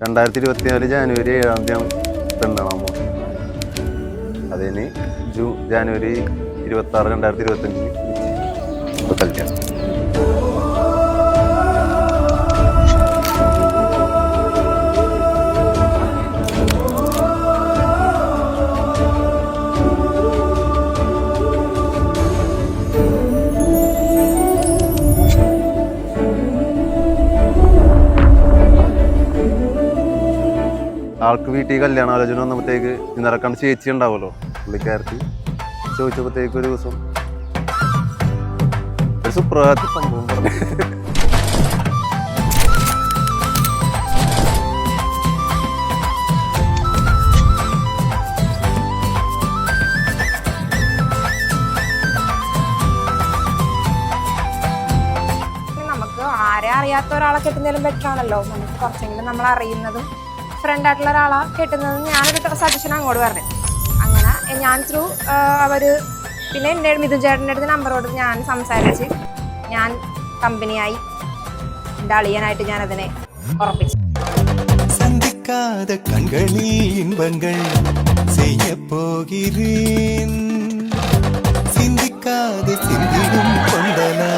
2024 ജാനുവരി 7-ാം തീയതിയാണ് പെണ്ണാണാൻ പോകുന്നത്. അതിന് ജാനുവരി 26, 2025 കല്യാണം. ആൾക്ക് വീട്ടിൽ കല്യാണാലോചന വന്നപ്പോഴത്തേക്ക് ഇന്നലെ കണ്ട് ചേച്ചി ഉണ്ടാവുമല്ലോ, പുള്ളിക്കാരത്തി ചോദിച്ചപ്പോഴത്തേക്ക് ഒരു ദിവസം ഒരു സുപ്രഭാത സംഭവം പറഞ്ഞു. നമുക്ക് ആരെ അറിയാത്ത ഒരാളെ കെട്ടുന്നതിലും ബെറ്റർ ആണല്ലോ. നമുക്ക് കുറച്ചെങ്കിലും നമ്മൾ അറിയുന്നതും ഫ്രണ്ട് ആയിട്ടുള്ള ഒരാളെ കെട്ടുന്നതും ഞാനൊരു സജഷൻ അങ്ങോട്ട് പറഞ്ഞു. അങ്ങനെ ഞാൻ ത്രൂ അവര് പിന്നെ എൻ്റെ മിഥുൻ ചേട്ടൻ്റെ അടുത്ത് നമ്പറോട് ഞാൻ സംസാരിച്ച് ഞാൻ കമ്പനിയായി എൻ്റെ അളിയനായിട്ട് ഞാൻ അതിനെ ഉറപ്പിച്ചു. സന്ധിക്കാத കண்களில் இன்பங்கள் செய்ய போகிறேன், சிந்திக்காத சிந்திடும் கொண்டலா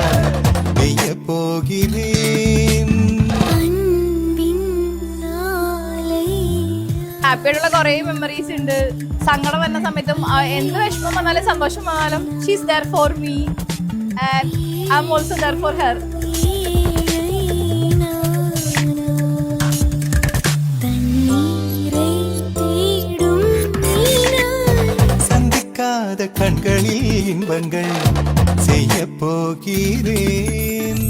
பெய்ய போகிறேன். ഹാപ്പിയായിട്ടുള്ള കുറേ മെമ്മറീസ് ഉണ്ട്. സങ്കടം വരുന്ന സമയത്തും എന്ത് വിഷമം വന്നാലും സന്തോഷം വന്നാലും she is there for me and I am also there for her. சந்திக்காத கண்களில் இன்பங்கள் செய்ய போகிறேன்.